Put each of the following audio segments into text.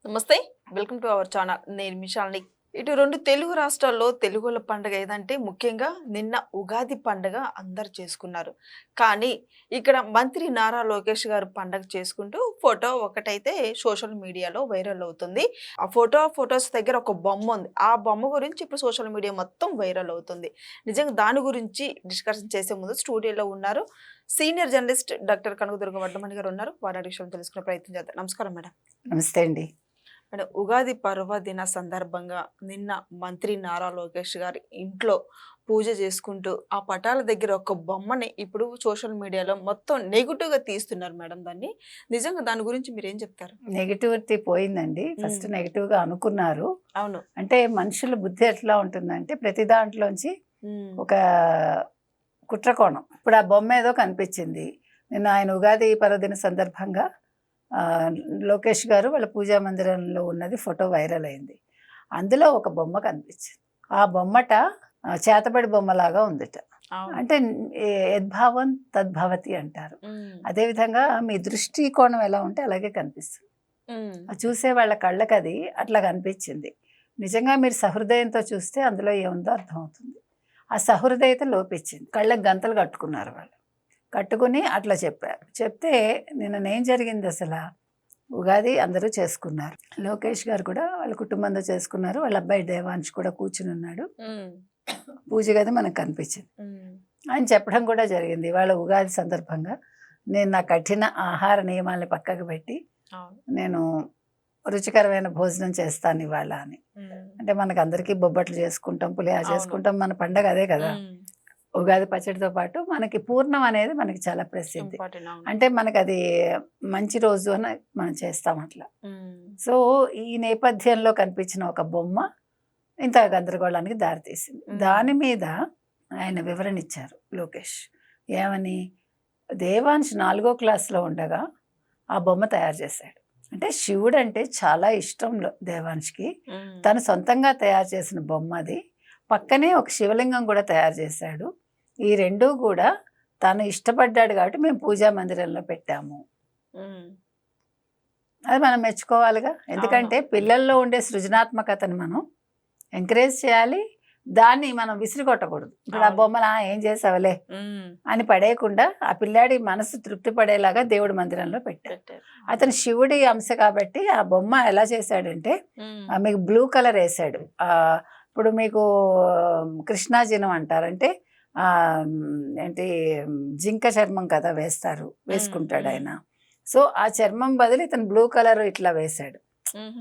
నమస్తే. Welcome to our channel. నేను మీ శాలిని. ఇటు 2 తెలుగు రాష్ట్రాల్లో తెలుగోళ్ళ పండగ ఏదంటే ముఖ్యంగా నిన్న ఉగాది పండగ అందరూ చేసుకున్నారు. కానీ ఇక్కడ మంత్రి నారా లోకేష్ గారు పండగ చేసుకుంటూ ఫోటో ఒకటైతే సోషల్ మీడియాలో వైరల్ అవుతుంది. ఆ ఫోటోస్ దగ్గర ఒక బొమ్మ ఉంది. ఆ బొమ్మ గురించి ఇప్పుడు సోషల్ మీడియా మొత్తం వైరల్ అవుతుంది. నిజంగా దాని గురించి డిస్కషన్ చేసే ముందు స్టూడియోలో ఉన్నారు సీనియర్ జర్నలిస్ట్ డాక్టర్ కనకదుర్గ వడ్డమణి గారు ఉన్నారు. వారి అడిగి విషయాలు తెలుసుకునే ప్రయత్నం చేద్దాం. నమస్కారం మేడం. నమస్తే అండి. అంటే ఉగాది పర్వదిన సందర్భంగా నిన్న మంత్రి నారా లోకేష్ గారి ఇంట్లో పూజ చేసుకుంటూ ఆ పటాల దగ్గర ఒక బొమ్మని ఇప్పుడు సోషల్ మీడియాలో మొత్తం నెగిటివ్‌గా తీస్తున్నారు మేడం దాన్ని. నిజంగా దాని గురించి మీరేం చెప్తారు? నెగటివిటీ పోయిందండి. ఫస్ట్ నెగటివ్‌గా అనుకున్నారు. అవును. అంటే మనుషుల బుద్ధి ఎట్లా ఉంటుందంటే ప్రతి దాంట్లోంచి ఒక కుట్రకోణం. ఇప్పుడు ఆ బొమ్మ ఏదో కనిపించింది. నిన్న ఆయన ఉగాది పర్వదిన సందర్భంగా లోకేష్ గారు వాళ్ళ పూజా మందిరంలో ఉన్నది ఫోటో వైరల్ అయింది. అందులో ఒక బొమ్మ కనిపించింది. ఆ బొమ్మట చేతబడి బొమ్మలాగా ఉందిట. అంటే యద్భావం తద్భవతి అంటారు. అదేవిధంగా మీ దృష్టి కోణం ఎలా ఉంటే అలాగే కనిపిస్తుంది. చూసే వాళ్ళ కళ్ళకి అది అట్లా కనిపించింది. నిజంగా మీరు సహృదయంతో చూస్తే అందులో ఏముందో అర్థమవుతుంది. ఆ సహృదయత లోపించింది. కళ్ళకి గంతలు కట్టుకున్నారు వాళ్ళు. కట్టుకుని అట్లా చెప్పారు. చెప్తే నిన్ననేం జరిగింది అసలు? ఉగాది అందరూ చేసుకున్నారు. లోకేష్ గారు కూడా వాళ్ళ కుటుంబంతో చేసుకున్నారు. వాళ్ళ అబ్బాయి దేవాంశ్ కూడా కూర్చుని ఉన్నాడు. పూజ గది మనకు కనిపించింది. ఆయన చెప్పడం కూడా జరిగింది. వాళ్ళ ఉగాది సందర్భంగా నేను నా కఠిన ఆహార నియమాలను పక్కకు పెట్టి నేను రుచికరమైన భోజనం చేస్తాను ఇవాళ అని. అంటే మనకు అందరికీ బొబ్బట్లు చేసుకుంటాం, పులిహోర చేసుకుంటాం. మన పండగ అదే కదా. ఉగాది పచ్చడితో పాటు మనకి పూర్ణం అనేది మనకి చాలా ప్రసిద్ధి. అంటే మనకి అది మంచి రోజు అని మనం చేస్తాం అట్లా. సో ఈ నేపథ్యంలో కనిపించిన ఒక బొమ్మ ఇంత గందరగోళానికి దారితీసింది. దాని మీద ఆయన వివరణ ఇచ్చారు లోకేష్. ఏమని? దేవాంశ్ 4వ క్లాస్లో ఉండగా ఆ బొమ్మ తయారు చేశాడు. అంటే శివుడు అంటే చాలా ఇష్టం దేవాంశ్కి. తను సొంతంగా తయారు చేసిన బొమ్మ అది. పక్కనే ఒక శివలింగం కూడా తయారు చేశాడు. ఈ రెండూ కూడా తను ఇష్టపడ్డాడు కాబట్టి మేము పూజా మందిరంలో పెట్టాము. అది మనం మెచ్చుకోవాలిగా. ఎందుకంటే పిల్లల్లో ఉండే సృజనాత్మకతను మనం ఎంకరేజ్ చేయాలి. దాన్ని మనం విసిరికొట్టకూడదు. ఇప్పుడు ఆ బొమ్మలా ఏం చేసావులే అని పడేయకుండా ఆ పిల్లాడి మనసు తృప్తి పడేలాగా దేవుడి మందిరంలో పెట్టాడు. అతను శివుడి అంశ కాబట్టి ఆ బొమ్మ ఎలా చేశాడంటే మీకు బ్లూ కలర్ వేసాడు. ఇప్పుడు మీకు కృష్ణాజినం అంటారంటే ఏంటి జింక చర్మం కదా వేసుకుంటాడు ఆయన. సో ఆ చర్మం బదులు ఇతను బ్లూ కలర్ ఇట్లా వేశాడు.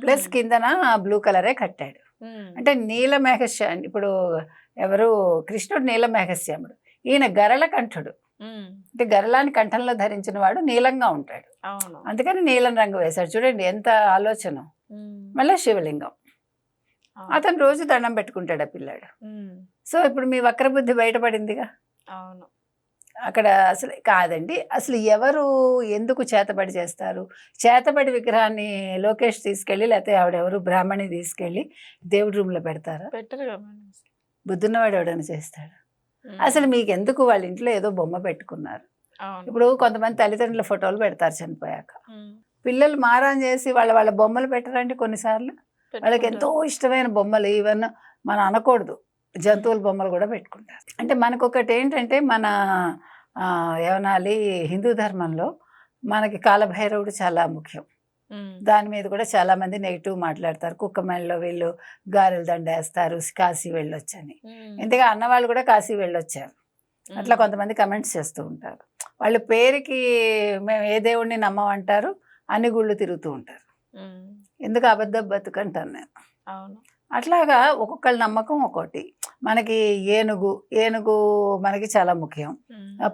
ప్లస్ కిందన బ్లూ కలరే కట్టాడు. అంటే నీలమేఘశ్యాముడు. ఇప్పుడు ఎవరు? కృష్ణుడు నీలమేఘశ్యాముడు. ఈయన గరళ కంఠుడు. అంటే గరళాన్ని కంఠంలో ధరించిన వాడు నీలంగా ఉంటాడు. అందుకని నీలం రంగు వేశాడు. చూడండి ఎంత ఆలోచన. మళ్ళీ శివలింగం. అతను రోజు దండం పెట్టుకుంటాడు ఆ పిల్లాడు. సో ఇప్పుడు మీ వక్రబుద్ధి బయటపడిందిగా. అవును. అక్కడ అసలు కాదండి. అసలు ఎవరు ఎందుకు చేతబడి చేస్తారు? చేతబడి విగ్రహాన్ని లోకేష్ తీసుకెళ్ళి లేకపోతే ఆవిడెవరు బ్రాహ్మణి తీసుకెళ్ళి దేవుడి రూమ్లో పెడతారా? పెట్టరు. బుద్ధున్నవాడు ఎవడైనా చేస్తాడు? అసలు మీకు ఎందుకు? వాళ్ళ ఇంట్లో ఏదో బొమ్మ పెట్టుకున్నారు. ఇప్పుడు కొంతమంది తల్లిదండ్రుల ఫోటోలు పెడతారు చనిపోయాక. పిల్లలు మారాన్ చేసి వాళ్ళ బొమ్మలు పెట్టరండి కొన్నిసార్లు. వాళ్ళకి ఎంతో ఇష్టమైన బొమ్మలు ఈవెన్ మనం అనకూడదు, జంతువుల బొమ్మలు కూడా పెట్టుకుంటారు. అంటే మనకొకటి ఏంటంటే మన ఏమనాలి, హిందూ ధర్మంలో మనకి కాలభైరవుడు చాలా ముఖ్యం. దాని మీద కూడా చాలామంది నెగిటివ్ మాట్లాడతారు. కుక్కమేళలో వీళ్ళు గారెల దండ వేస్తారు, కాశీ వెళ్ళొచ్చని. ఇంతగా అన్నవాళ్ళు కూడా కాశీ వెళ్ళొచ్చారు. అట్లా కొంతమంది కమెంట్స్ చేస్తూ ఉంటారు. వాళ్ళ పేరుకి మేము ఏ దేవుడిని నమ్మమంటారు, అన్ని గుళ్ళు తిరుగుతూ ఉంటారు. ఎందుకు అబద్ధ బతుకంటాను నేను. అవును. అట్లాగా ఒక్కొక్కళ్ళ నమ్మకం ఒక్కోటి. మనకి ఏనుగు మనకి చాలా ముఖ్యం.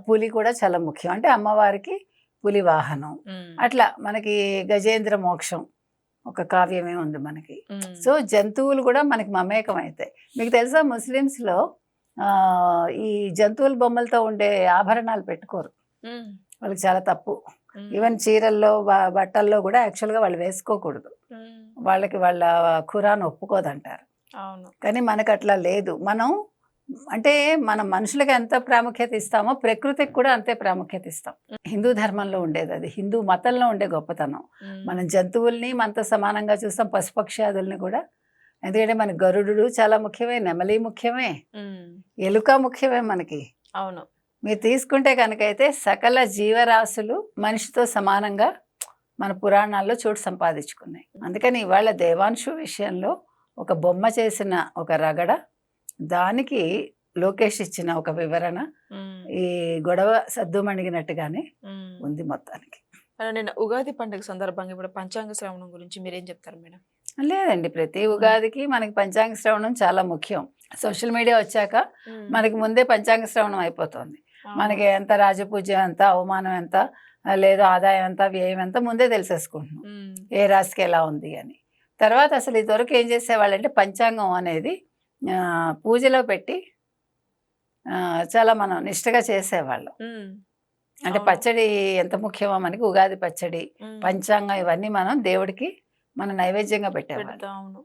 పులి కూడా చాలా ముఖ్యం. అంటే అమ్మవారికి పులి వాహనం. అట్లా మనకి గజేంద్ర మోక్షం ఒక కావ్యమే ఉంది మనకి. సో జంతువులు కూడా మనకి మమేకం అవుతాయి. మీకు తెలుసా ముస్లిమ్స్లో ఈ జంతువుల బొమ్మలతో ఉండే ఆభరణాలు పెట్టుకోరు. వాళ్ళకి చాలా తప్పు. ఈవెన్ చీరల్లో బట్టల్లో కూడా యాక్చువల్గా వాళ్ళు వేసుకోకూడదు. వాళ్ళకి వాళ్ళ ఖురాన్ ఒప్పుకోదంటారు. కానీ మనకు అట్లా లేదు. మనం అంటే మనం మనుషులకు ఎంత ప్రాముఖ్యత ఇస్తామో ప్రకృతికి కూడా అంతే ప్రాముఖ్యత ఇస్తాం. హిందూ ధర్మంలో ఉండేది అది, హిందూ మతంలో ఉండే గొప్పతనం. మనం జంతువుల్ని మనతో సమానంగా చూస్తాం, పశుపక్ష్యాదుల్ని కూడా. ఎందుకంటే మనకి గరుడు చాలా ముఖ్యమే, నెమలి ముఖ్యమే, ఎలుక ముఖ్యమే మనకి. అవును. మీరు తీసుకుంటే కనుకైతే సకల జీవరాశులు మనిషితో సమానంగా మన పురాణాల్లో చోటు సంపాదించుకున్నాయి. అందుకని ఇవాళ దేవాంశు విషయంలో ఒక బొమ్మ చేసిన ఒక రగడ, దానికి లోకేష్ ఇచ్చిన ఒక వివరణ ఈ గొడవ సద్దుమణిగినట్టుగానే ఉంది మొత్తానికి. నేను ఉగాది పండుగ సందర్భంగా ఇప్పుడు పంచాంగ శ్రవణం గురించి మీరేం చెప్తారు మేడం? లేదండి, ప్రతి ఉగాదికి మనకి పంచాంగ శ్రవణం చాలా ముఖ్యం. సోషల్ మీడియా వచ్చాక మనకి ముందే పంచాంగ శ్రవణం అయిపోతుంది. మనకి ఎంత రాజపూజ్యం ఎంత, అవమానం ఎంత, లేదు ఆదాయం ఎంత, వ్యయం ఎంత ముందే తెలిసేసుకుంటున్నాం, ఏ రాశికి ఎలా ఉంది అని. తర్వాత అసలు ఇదివరకు ఏం చేసేవాళ్ళంటే పంచాంగం అనేది పూజలో పెట్టి చాలా మనం నిష్టగా చేసేవాళ్ళం. అంటే పచ్చడి ఎంత ముఖ్యమో మనకి, ఉగాది పచ్చడి, పంచాంగం ఇవన్నీ మనం దేవుడికి మనం నైవేద్యంగా పెట్టేవాళ్ళం.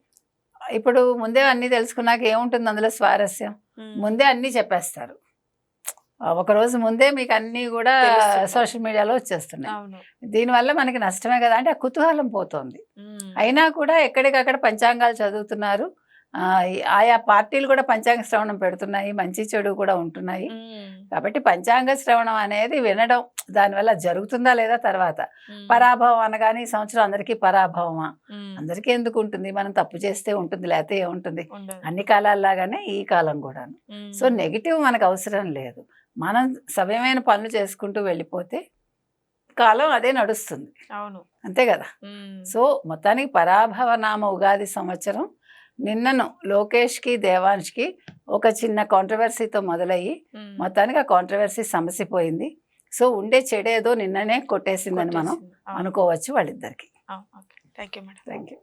ఇప్పుడు ముందే అన్నీ తెలుసుకున్నాక ఏముంటుంది అందులో స్వారస్యం? ముందే అన్నీ చెప్పేస్తారు, ఒకరోజు ముందే మీకు అన్నీ కూడా సోషల్ మీడియాలో వచ్చేస్తున్నాయి. దీనివల్ల మనకి నష్టమే కదా, అంటే ఆ కుతూహలం పోతుంది. అయినా కూడా ఎక్కడికక్కడ పంచాంగాలు చదువుతున్నారు. ఆయా పార్టీలు కూడా పంచాంగ శ్రవణం పెడుతున్నాయి, మంచి చెడు కూడా ఉంటున్నాయి. కాబట్టి పంచాంగ శ్రవణం అనేది వినడం, దానివల్ల జరుగుతుందా లేదా తర్వాత. పరాభవం అనగానే ఈ సంవత్సరం అందరికీ పరాభవమా? అందరికీ ఎందుకు ఉంటుంది? మనం తప్పు చేస్తే ఉంటుంది, లేకపోతే ఏముంటుంది. అన్ని కాలాల్లాగానే ఈ కాలం కూడాను. సో నెగిటివ్ మనకు అవసరం లేదు, మనం సవ్యమైన పనులు చేసుకుంటూ వెళ్ళిపోతే కాలం అదే నడుస్తుంది. అవును, అంతే కదా. సో మొత్తానికి పరాభవనామ ఉగాది సంవత్సరం నిన్నను లోకేష్కి దేవాంష్కి ఒక చిన్న కాంట్రవర్సీతో మొదలయ్యి మొత్తానికి ఆ కాంట్రవర్సీ సమసిపోయింది. సో ఉండే చెడేదో నిన్ననే కొట్టేసిందని మనం అనుకోవచ్చు వాళ్ళిద్దరికి. Thank you madam. Thank you.